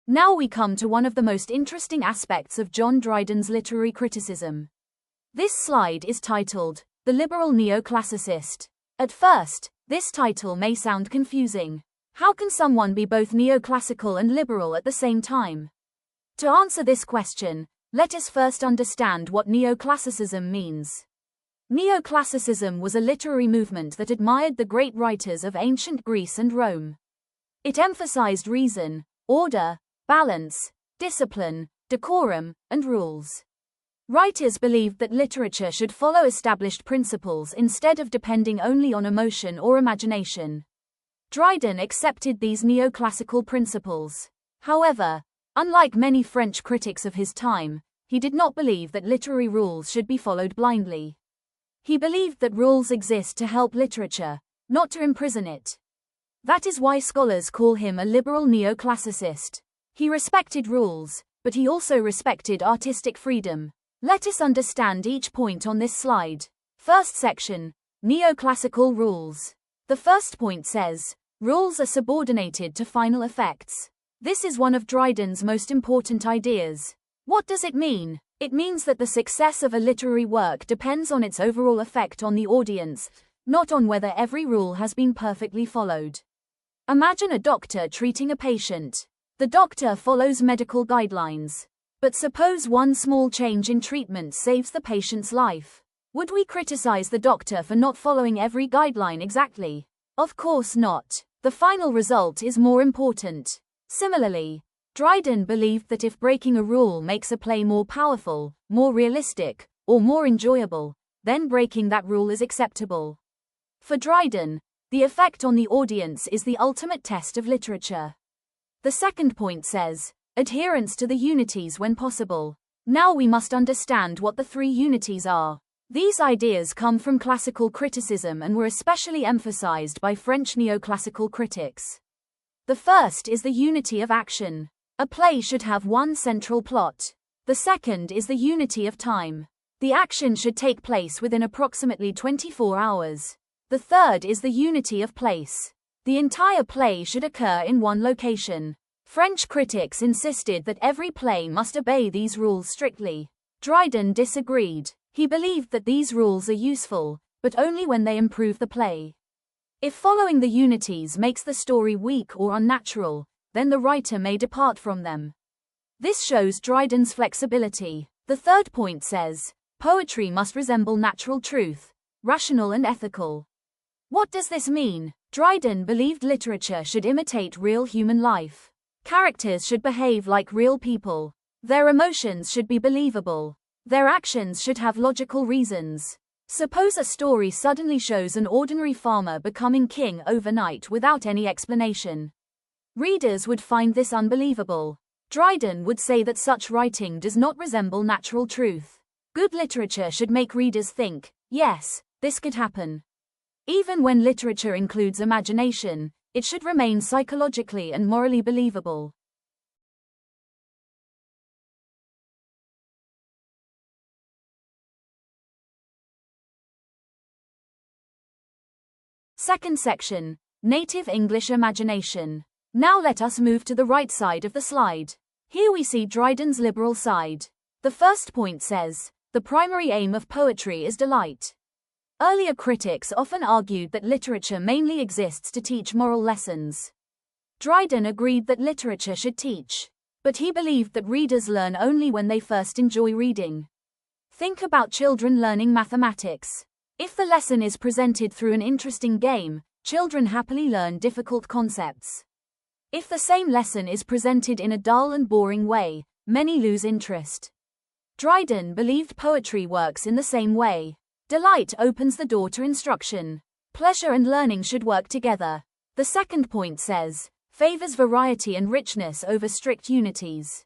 Now we come to one of the most interesting aspects of John Dryden's literary criticism. This slide is titled, The Liberal Neoclassicist. At first, this title may sound confusing. How can someone be both neoclassical and liberal at the same time? To answer this question, let us first understand what neoclassicism means. Neoclassicism was a literary movement that admired the great writers of ancient Greece and Rome. It emphasized reason, order, balance, discipline, decorum, and rules. Writers believed that literature should follow established principles instead of depending only on emotion or imagination. Dryden accepted these neoclassical principles. However, unlike many French critics of his time, he did not believe that literary rules should be followed blindly. He believed that rules exist to help literature, not to imprison it. That is why scholars call him a liberal neoclassicist. He respected rules, but he also respected artistic freedom. Let us understand each point on this slide. First section, Neoclassical rules. The first point says, rules are subordinated to final effects. This is one of Dryden's most important ideas. What does it mean? It means that the success of a literary work depends on its overall effect on the audience, not on whether every rule has been perfectly followed. Imagine a doctor treating a patient. The doctor follows medical guidelines. But suppose one small change in treatment saves the patient's life. Would we criticize the doctor for not following every guideline exactly? Of course not. The final result is more important. Similarly, Dryden believed that if breaking a rule makes a play more powerful, more realistic, or more enjoyable, then breaking that rule is acceptable. For Dryden, the effect on the audience is the ultimate test of literature. The second point says, adherence to the unities when possible. Now we must understand what the three unities are. These ideas come from classical criticism and were especially emphasized by French neoclassical critics. The first is the unity of action. A play should have one central plot. The second is the unity of time. The action should take place within approximately 24 hours. The third is the unity of place. The entire play should occur in one location. French critics insisted that every play must obey these rules strictly. Dryden disagreed. He believed that these rules are useful, but only when they improve the play. If following the unities makes the story weak or unnatural, then the writer may depart from them. This shows Dryden's flexibility. The third point says, poetry must resemble natural truth, rational and ethical. What does this mean? Dryden believed literature should imitate real human life. Characters should behave like real people. Their emotions should be believable. Their actions should have logical reasons. Suppose a story suddenly shows an ordinary farmer becoming king overnight without any explanation. Readers would find this unbelievable. Dryden would say that such writing does not resemble natural truth. Good literature should make readers think, yes, this could happen. Even when literature includes imagination, it should remain psychologically and morally believable. Second section, Native English Imagination. Now let us move to the right side of the slide. Here we see Dryden's liberal side. The first point says, the primary aim of poetry is delight. Earlier critics often argued that literature mainly exists to teach moral lessons. Dryden agreed that literature should teach, but he believed that readers learn only when they first enjoy reading. Think about children learning mathematics. If the lesson is presented through an interesting game, children happily learn difficult concepts. If the same lesson is presented in a dull and boring way, many lose interest. Dryden believed poetry works in the same way. Delight opens the door to instruction. Pleasure and learning should work together. The second point says, favors variety and richness over strict unities.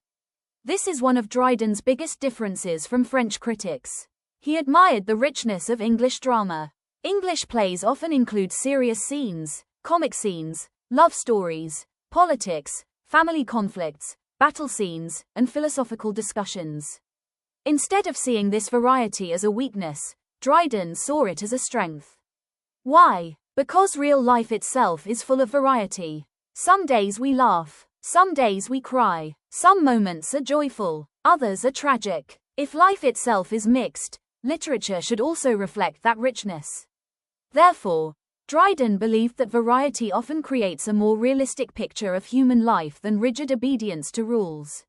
This is one of Dryden's biggest differences from French critics. He admired the richness of English drama. English plays often include serious scenes, comic scenes, love stories, politics, family conflicts, battle scenes, and philosophical discussions. Instead of seeing this variety as a weakness, Dryden saw it as a strength. Why? Because real life itself is full of variety. Some days we laugh, Some days we cry, some moments are joyful, others are tragic. If life itself is mixed, literature should also reflect that richness. Therefore, Dryden believed that variety often creates a more realistic picture of human life than rigid obedience to rules.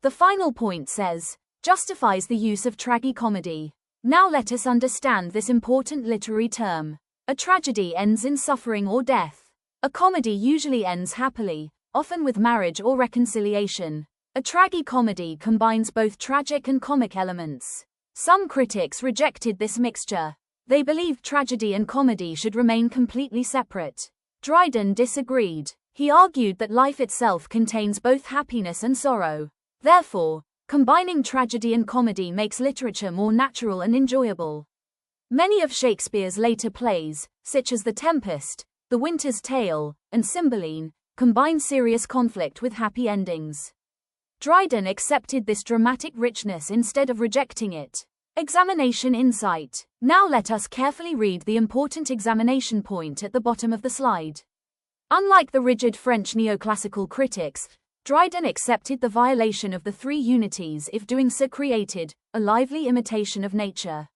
The final point says, justifies the use of tragicomedy. Now let us understand this important literary term. A tragedy ends in suffering or death. A comedy usually ends happily, often with marriage or reconciliation. A tragicomedy combines both tragic and comic elements. Some critics rejected this mixture. They believed tragedy and comedy should remain completely separate. Dryden disagreed. He argued that life itself contains both happiness and sorrow. Therefore, combining tragedy and comedy makes literature more natural and enjoyable. Many of Shakespeare's later plays, such as The Tempest, The Winter's Tale, and Cymbeline, combine serious conflict with happy endings. Dryden accepted this dramatic richness instead of rejecting it. Examination insight. Now let us carefully read the important examination point at the bottom of the slide. Unlike the rigid French neoclassical critics, Dryden accepted the violation of the three unities if doing so created a lively imitation of nature.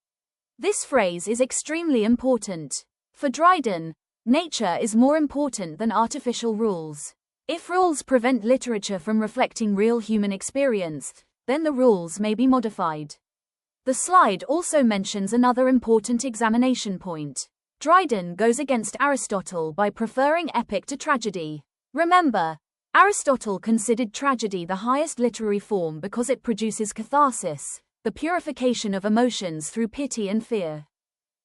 This phrase is extremely important. For Dryden, nature is more important than artificial rules. If rules prevent literature from reflecting real human experience, then the rules may be modified. The slide also mentions another important examination point. Dryden goes against Aristotle by preferring epic to tragedy. Remember, Aristotle considered tragedy the highest literary form because it produces catharsis, the purification of emotions through pity and fear.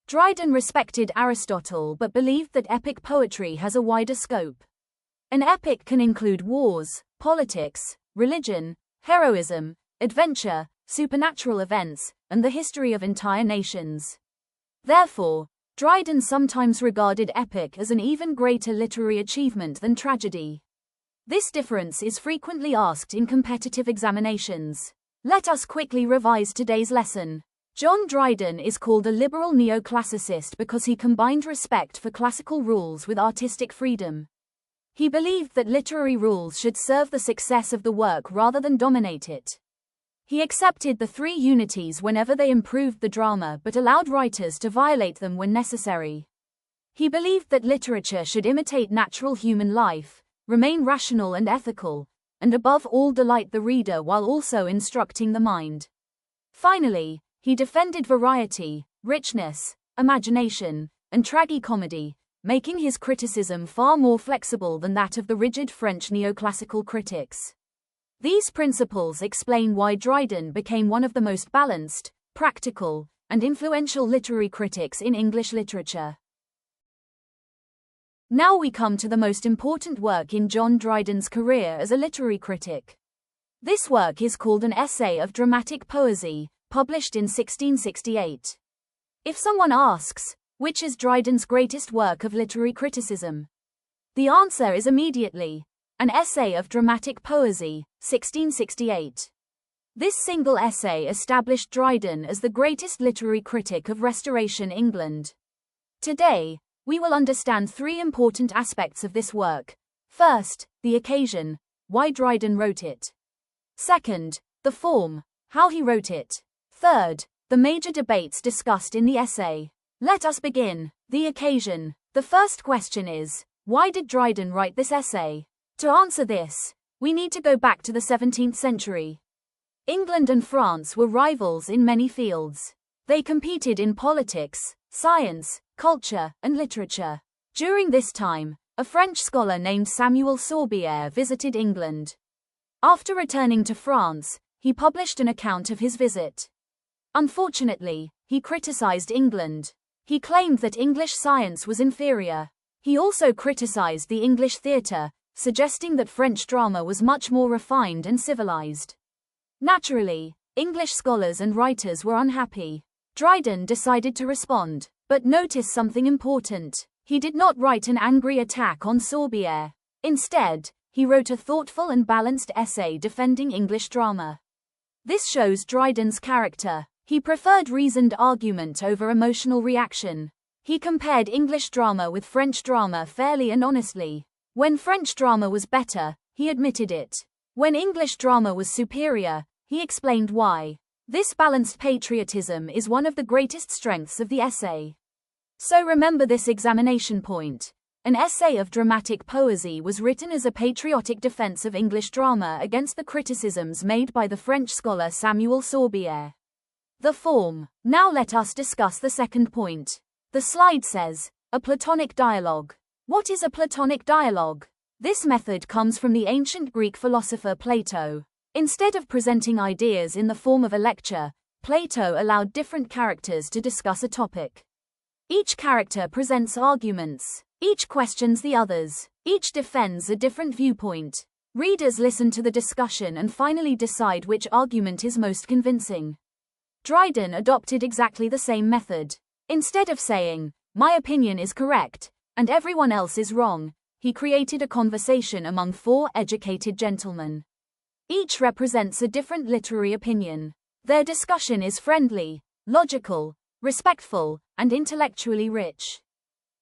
Dryden respected Aristotle but believed that epic poetry has a wider scope. An epic can include wars, politics, religion, heroism, adventure, supernatural events, and the history of entire nations. Therefore, Dryden sometimes regarded epic as an even greater literary achievement than tragedy. This difference is frequently asked in competitive examinations. Let us quickly revise today's lesson. John Dryden is called a liberal neoclassicist because he combined respect for classical rules with artistic freedom. He believed that literary rules should serve the success of the work rather than dominate it. He accepted the three unities whenever they improved the drama but allowed writers to violate them when necessary. He believed that literature should imitate natural human life, remain rational and ethical, and above all delight the reader while also instructing the mind. Finally, he defended variety, richness, imagination, and tragicomedy, making his criticism far more flexible than that of the rigid French neoclassical critics. These principles explain why Dryden became one of the most balanced, practical, and influential literary critics in English literature. Now we come to the most important work in John Dryden's career as a literary critic. This work is called an essay of dramatic poesy, published in 1668. If someone asks, which is Dryden's greatest work of literary criticism? The answer is immediately, an essay of dramatic poesy, 1668. This single essay established Dryden as the greatest literary critic of Restoration England. Today, we will understand three important aspects of this work. First, the occasion, why Dryden wrote it. Second, the form, how he wrote it. Third, the major debates discussed in the essay. Let us begin. The occasion. The first question is, why did Dryden write this essay? To answer this, we need to go back to the 17th century. England and France were rivals in many fields. They competed in politics, science, culture, and literature. During this time, a French scholar named Samuel Sorbière visited England. After returning to France, he published an account of his visit. Unfortunately, he criticized England. He claimed that English science was inferior. He also criticized the English theatre, suggesting that French drama was much more refined and civilized. Naturally, English scholars and writers were unhappy. Dryden decided to respond, but notice something important. He did not write an angry attack on Sorbière. Instead, he wrote a thoughtful and balanced essay defending English drama. This shows Dryden's character. He preferred reasoned argument over emotional reaction. He compared English drama with French drama fairly and honestly. When French drama was better, he admitted it. When English drama was superior, he explained why. This balanced patriotism is one of the greatest strengths of the essay. So remember this examination point. An essay of dramatic poesy was written as a patriotic defense of English drama against the criticisms made by the French scholar Samuel Sorbière. The form. Now let us discuss the second point. The slide says, a Platonic dialogue. What is a Platonic dialogue? This method comes from the ancient Greek philosopher Plato. Instead of presenting ideas in the form of a lecture, Plato allowed different characters to discuss a topic. Each character presents arguments. Each questions the others. Each defends a different viewpoint. Readers listen to the discussion and finally decide which argument is most convincing. Dryden adopted exactly the same method. Instead of saying, "My opinion is correct, and everyone else is wrong," he created a conversation among four educated gentlemen. Each represents a different literary opinion. Their discussion is friendly, logical, respectful, and intellectually rich.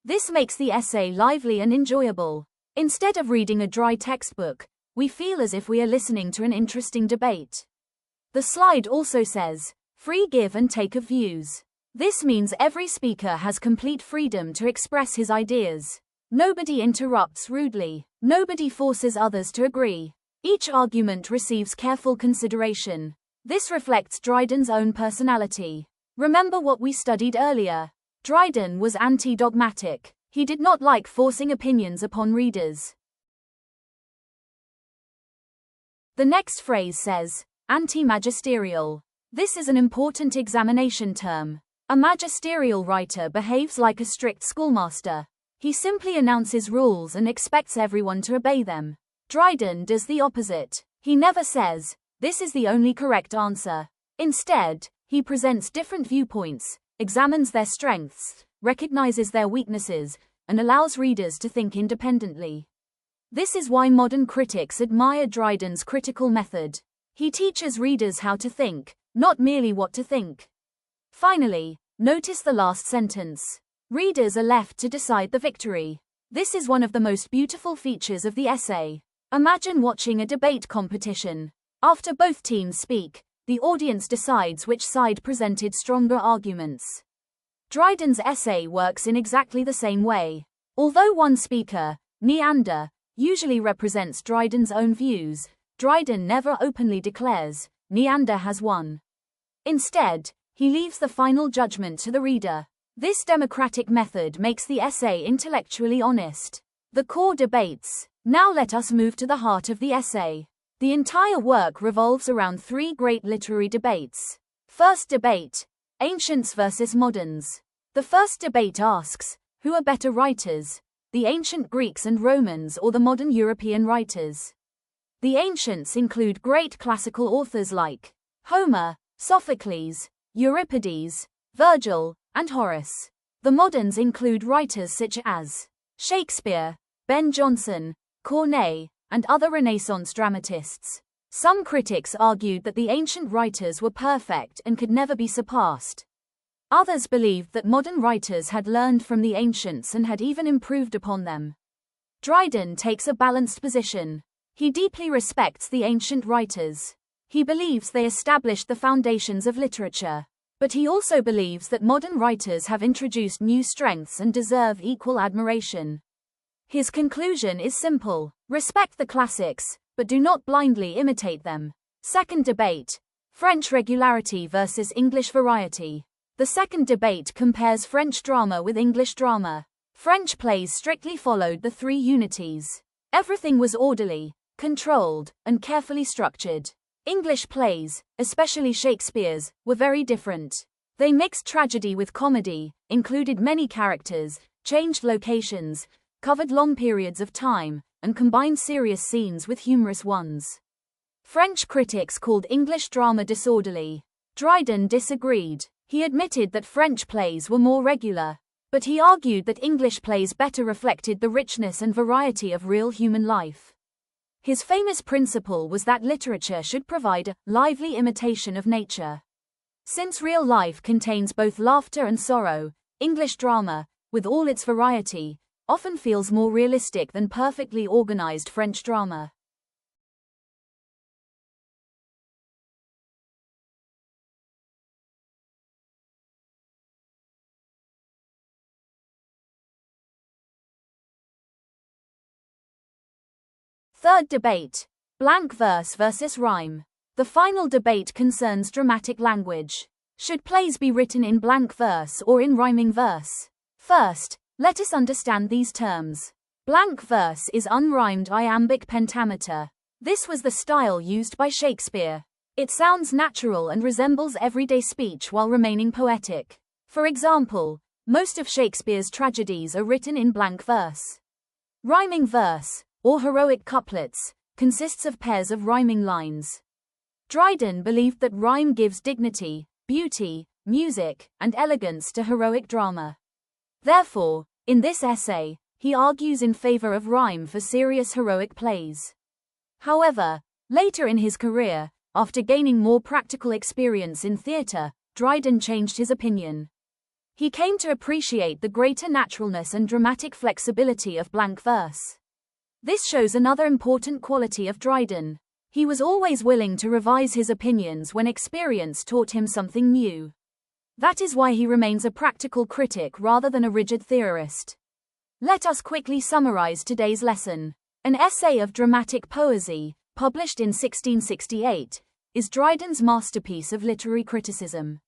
This makes the essay lively and enjoyable. Instead of reading a dry textbook, we feel as if we are listening to an interesting debate. The slide also says, free give and take of views. This means every speaker has complete freedom to express his ideas. Nobody interrupts rudely. Nobody forces others to agree. Each argument receives careful consideration. This reflects Dryden's own personality. Remember what we studied earlier. Dryden was anti-dogmatic. He did not like forcing opinions upon readers. The next phrase says, anti-magisterial. This is an important examination term. A magisterial writer behaves like a strict schoolmaster. He simply announces rules and expects everyone to obey them. Dryden does the opposite. He never says, "This is the only correct answer." Instead, he presents different viewpoints, examines their strengths, recognizes their weaknesses, and allows readers to think independently. This is why modern critics admire Dryden's critical method. He teaches readers how to think, not merely what to think. Finally, notice the last sentence. Readers are left to decide the victory. This is one of the most beautiful features of the essay. Imagine watching a debate competition. After both teams speak, the audience decides which side presented stronger arguments. Dryden's essay works in exactly the same way. Although one speaker, Neander, usually represents Dryden's own views, Dryden never openly declares, "Neander has won." Instead, he leaves the final judgment to the reader. This democratic method makes the essay intellectually honest. The core debates. Now let us move to the heart of the essay. The entire work revolves around three great literary debates. First debate, ancients versus moderns. The first debate asks, who are better writers, the ancient Greeks and Romans or the modern European writers? The ancients include great classical authors like Homer, Sophocles, Euripides, Virgil, and Horace. The moderns include writers such as Shakespeare, Ben Jonson, Corneille, and other Renaissance dramatists. Some critics argued that the ancient writers were perfect and could never be surpassed. Others believed that modern writers had learned from the ancients and had even improved upon them. Dryden takes a balanced position. He deeply respects the ancient writers. He believes they established the foundations of literature. But he also believes that modern writers have introduced new strengths and deserve equal admiration. His conclusion is simple: respect the classics, but do not blindly imitate them. Second debate, French regularity versus English variety. The second debate compares French drama with English drama. French plays strictly followed the three unities. Everything was orderly, controlled, and carefully structured. English plays, especially Shakespeare's, were very different. They mixed tragedy with comedy, included many characters, changed locations, covered long periods of time, and combined serious scenes with humorous ones. French critics called English drama disorderly. Dryden disagreed. He admitted that French plays were more regular, but he argued that English plays better reflected the richness and variety of real human life. His famous principle was that literature should provide a lively imitation of nature. Since real life contains both laughter and sorrow, English drama, with all its variety, often feels more realistic than perfectly organized French drama. Third debate. Blank verse versus rhyme. The final debate concerns dramatic language. Should plays be written in blank verse or in rhyming verse? First, let us understand these terms. Blank verse is unrhymed iambic pentameter. This was the style used by Shakespeare. It sounds natural and resembles everyday speech while remaining poetic. For example, most of Shakespeare's tragedies are written in blank verse. Rhyming verse, or heroic couplets, consists of pairs of rhyming lines. Dryden believed that rhyme gives dignity, beauty, music, and elegance to heroic drama. Therefore, in this essay, he argues in favor of rhyme for serious heroic plays. However, later in his career, after gaining more practical experience in theatre, Dryden changed his opinion. He came to appreciate the greater naturalness and dramatic flexibility of blank verse. This shows another important quality of Dryden. He was always willing to revise his opinions when experience taught him something new. That is why he remains a practical critic rather than a rigid theorist. Let us quickly summarize today's lesson. An essay of dramatic poesy, published in 1668, is Dryden's masterpiece of literary criticism.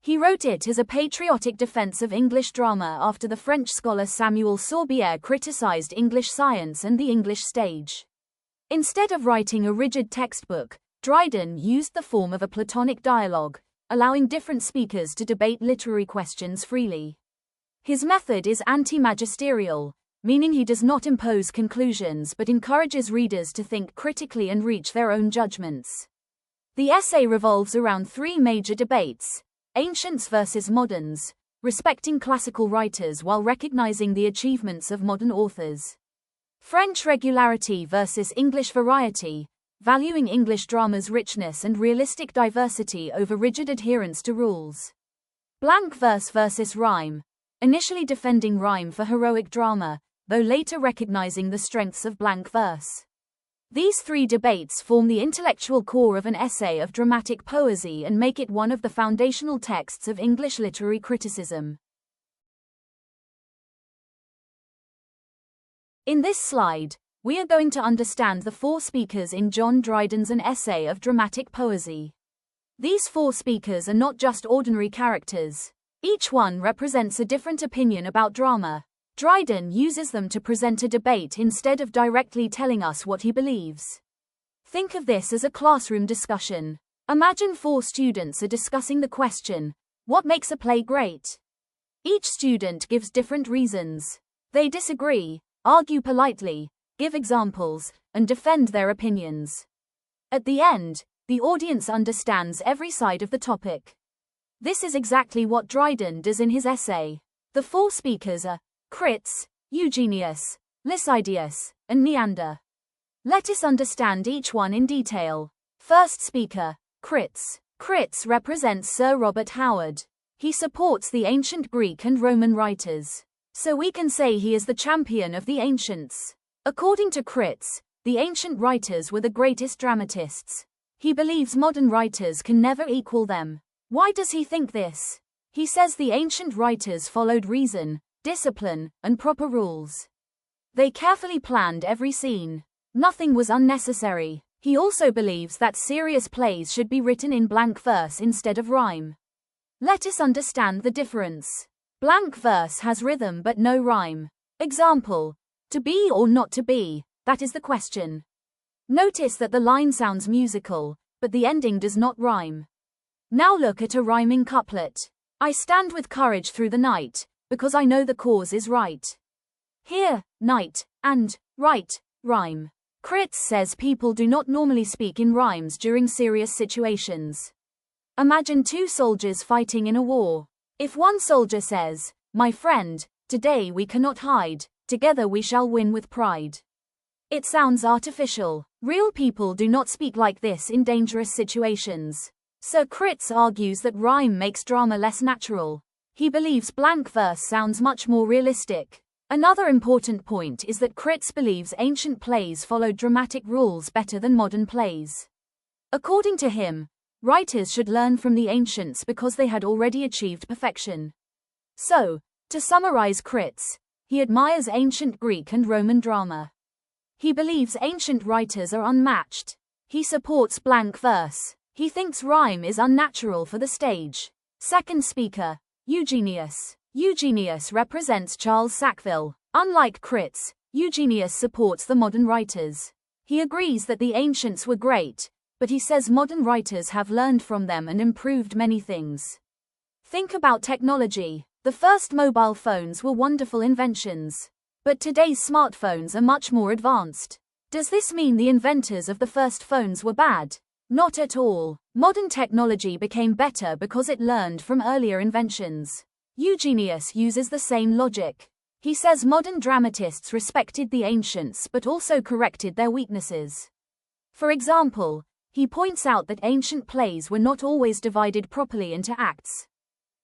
He wrote it as a patriotic defense of English drama after the French scholar Samuel Sorbière criticized English science and the English stage. Instead of writing a rigid textbook, Dryden used the form of a Platonic dialogue, allowing different speakers to debate literary questions freely. His method is anti-magisterial, meaning he does not impose conclusions but encourages readers to think critically and reach their own judgments. The essay revolves around three major debates: ancients versus moderns, respecting classical writers while recognizing the achievements of modern authors; French regularity versus English variety, valuing English drama's richness and realistic diversity over rigid adherence to rules; blank verse versus rhyme, initially defending rhyme for heroic drama, though later recognizing the strengths of blank verse. These three debates form the intellectual core of an essay of dramatic poesy and make it one of the foundational texts of English literary criticism. In this slide, we are going to understand the four speakers in John Dryden's An Essay of Dramatic Poesy. These four speakers are not just ordinary characters. Each one represents a different opinion about drama. Dryden uses them to present a debate instead of directly telling us what he believes. Think of this as a classroom discussion. Imagine four students are discussing the question, what makes a play great? Each student gives different reasons. They disagree, argue politely, give examples, and defend their opinions. At the end, the audience understands every side of the topic. This is exactly what Dryden does in his essay. The four speakers are Crits, Eugenius, Lycidius, and Neander. Let us understand each one in detail. First speaker, Crits. Crits represents Sir Robert Howard. He supports the ancient Greek and Roman writers. So we can say he is the champion of the ancients. According to Crits, the ancient writers were the greatest dramatists. He believes modern writers can never equal them. Why does he think this? He says the ancient writers followed reason, discipline, and proper rules. They carefully planned every scene. Nothing was unnecessary. He also believes that serious plays should be written in blank verse instead of rhyme. Let us understand the difference. Blank verse has rhythm but no rhyme. Example: to be or not to be, that is the question. Notice that the line sounds musical, but the ending does not rhyme. Now look at a rhyming couplet. I stand with courage through the night, because I know the cause is right. Here, night, and right, rhyme. Crits says people do not normally speak in rhymes during serious situations. Imagine two soldiers fighting in a war. If one soldier says, "My friend, today we cannot hide, together we shall win with pride," it sounds artificial. Real people do not speak like this in dangerous situations. Sir Crits argues that rhyme makes drama less natural. He believes blank verse sounds much more realistic. Another important point is that Crits believes ancient plays followed dramatic rules better than modern plays. According to him, writers should learn from the ancients because they had already achieved perfection. So, to summarize Crits, he admires ancient Greek and Roman drama. He believes ancient writers are unmatched. He supports blank verse. He thinks rhyme is unnatural for the stage. Second speaker, Eugenius. Eugenius represents Charles Sackville. Unlike crits, Eugenius supports the modern writers. He agrees that the ancients were great, but he says modern writers have learned from them and improved many things. Think about technology. The first mobile phones were wonderful inventions. But today's smartphones are much more advanced. Does this mean the inventors of the first phones were bad? Not at all. Modern technology became better because it learned from earlier inventions. Eugenius uses the same logic. He says modern dramatists respected the ancients but also corrected their weaknesses. For example, he points out that ancient plays were not always divided properly into acts.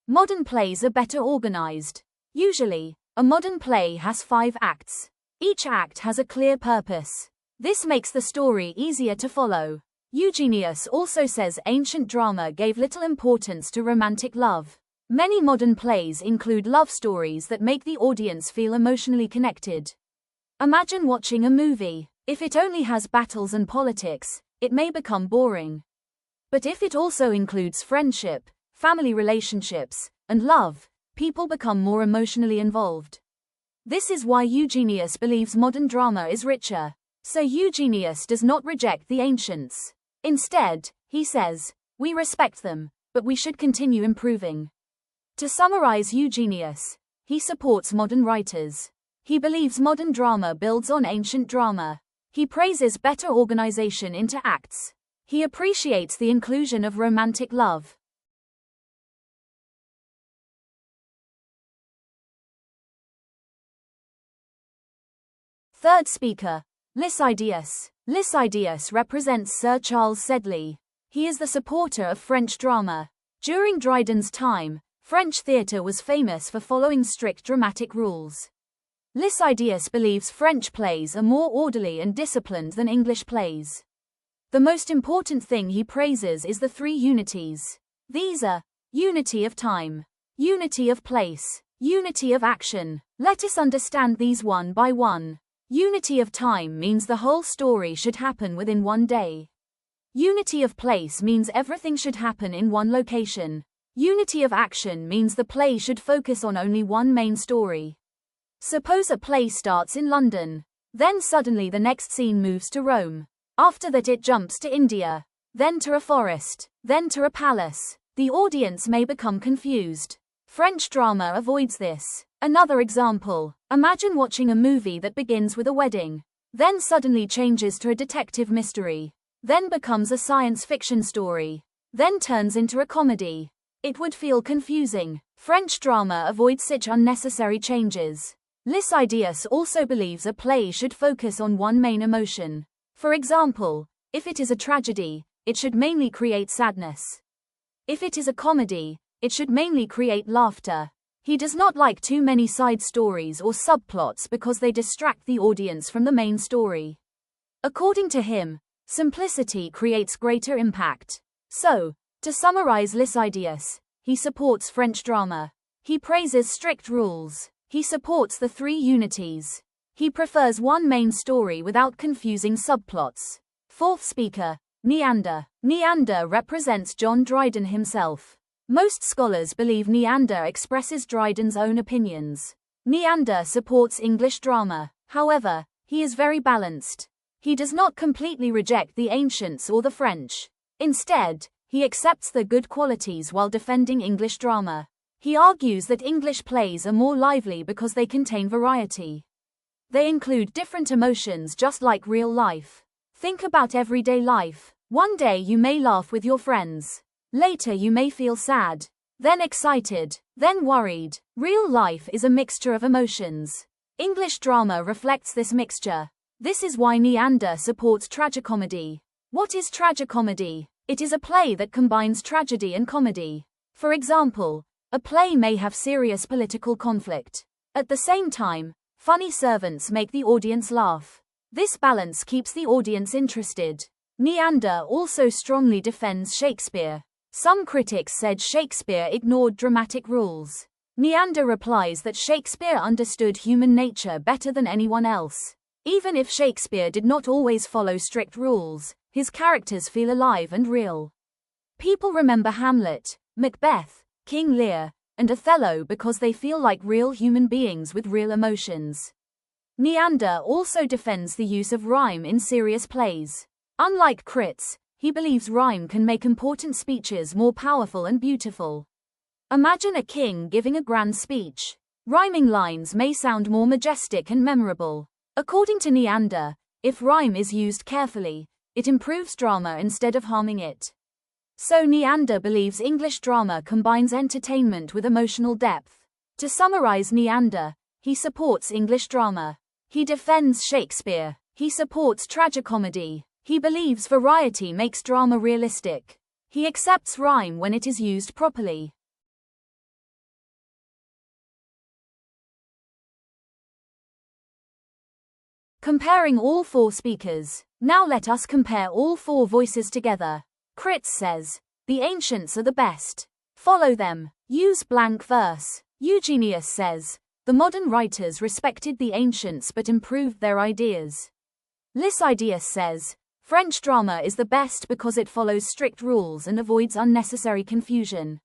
Modern plays are better organized. Usually, a modern play has 5 acts. Each act has a clear purpose. This makes the story easier to follow. Eugenius also says ancient drama gave little importance to romantic love. Many modern plays include love stories that make the audience feel emotionally connected. Imagine watching a movie. If it only has battles and politics, it may become boring. But if it also includes friendship, family relationships, and love, people become more emotionally involved. This is why Eugenius believes modern drama is richer. So Eugenius does not reject the ancients. Instead, he says, we respect them, but we should continue improving. To summarize Eugenius, he supports modern writers. He believes modern drama builds on ancient drama. He praises better organization into acts. He appreciates the inclusion of romantic love. Third speaker, Lycidius. Lycidius represents Sir Charles Sedley. He is the supporter of French drama. During Dryden's time, French theatre was famous for following strict dramatic rules. Lycidius believes French plays are more orderly and disciplined than English plays. The most important thing he praises is the 3 unities. These are unity of time, unity of place, unity of action. Let us understand these one by one. Unity of time means the whole story should happen within one day. Unity of place means everything should happen in one location. Unity of action means the play should focus on only one main story. Suppose a play starts in London. Then suddenly the next scene moves to Rome. After that it jumps to India. Then to a forest. Then to a palace. The audience may become confused. French drama avoids this. Another example. Imagine watching a movie that begins with a wedding. Then suddenly changes to a detective mystery. Then becomes a science fiction story. Then turns into a comedy. It would feel confusing. French drama avoids such unnecessary changes. Lycidius also believes a play should focus on one main emotion. For example, if it is a tragedy, it should mainly create sadness. If it is a comedy, it should mainly create laughter. He does not like too many side stories or subplots because they distract the audience from the main story. According to him, simplicity creates greater impact. So, to summarize Lycidius, he supports French drama. He praises strict rules. He supports the 3 unities. He prefers one main story without confusing subplots. Fourth speaker, Neander. Neander represents John Dryden himself. Most scholars believe Neander expresses Dryden's own opinions. Neander supports English drama. However, he is very balanced. He does not completely reject the ancients or the French. Instead, he accepts their good qualities while defending English drama. He argues that English plays are more lively because they contain variety. They include different emotions just like real life. Think about everyday life. One day you may laugh with your friends. Later you may feel sad, then excited, then worried. Real life is a mixture of emotions. English drama reflects this mixture. This is why Neander supports tragicomedy. What is tragicomedy? It is a play that combines tragedy and comedy. For example, a play may have serious political conflict. At the same time, funny servants make the audience laugh. This balance keeps the audience interested. Neander also strongly defends Shakespeare. Some critics said Shakespeare ignored dramatic rules. Neander replies that Shakespeare understood human nature better than anyone else. Even if Shakespeare did not always follow strict rules, his characters feel alive and real. People remember Hamlet, Macbeth, King Lear, and Othello because they feel like real human beings with real emotions. Neander also defends the use of rhyme in serious plays. Unlike Crits, he believes rhyme can make important speeches more powerful and beautiful. Imagine a king giving a grand speech. Rhyming lines may sound more majestic and memorable. According to Neander, if rhyme is used carefully, it improves drama instead of harming it. So Neander believes English drama combines entertainment with emotional depth. To summarize Neander, he supports English drama. He defends Shakespeare. He supports tragicomedy. He believes variety makes drama realistic. He accepts rhyme when it is used properly. Comparing all four speakers. Now let us compare all four voices together. Crits says, the ancients are the best. Follow them. Use blank verse. Eugenius says, the modern writers respected the ancients but improved their ideas. Lycidius says, French drama is the best because it follows strict rules and avoids unnecessary confusion.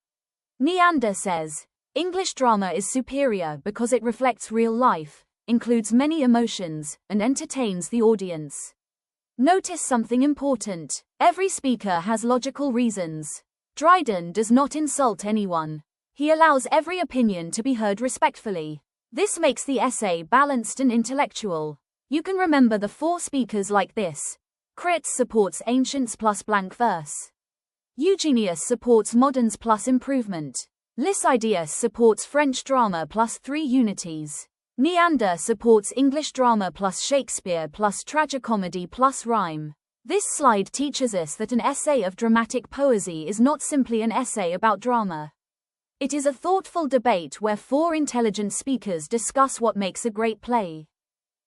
Neander says, English drama is superior because it reflects real life, includes many emotions, and entertains the audience. Notice something important. Every speaker has logical reasons. Dryden does not insult anyone. He allows every opinion to be heard respectfully. This makes the essay balanced and intellectual. You can remember the four speakers like this. Crits supports ancients plus blank verse. Eugenius supports moderns plus improvement. Lycidius supports French drama plus 3 unities. Neander supports English drama plus Shakespeare plus tragicomedy plus rhyme. This slide teaches us that an essay of dramatic poesy is not simply an essay about drama. It is a thoughtful debate where 4 intelligent speakers discuss what makes a great play.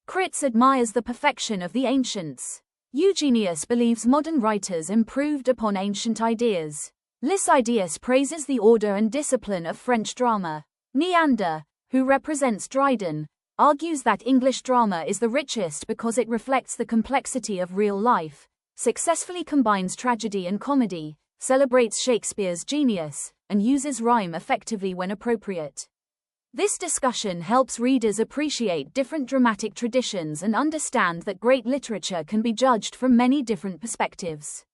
Crits admires the perfection of the ancients. Eugenius believes modern writers improved upon ancient ideas. Lycidius praises the order and discipline of French drama. Neander, who represents Dryden, argues that English drama is the richest because it reflects the complexity of real life, successfully combines tragedy and comedy, celebrates Shakespeare's genius, and uses rhyme effectively when appropriate. This discussion helps readers appreciate different dramatic traditions and understand that great literature can be judged from many different perspectives.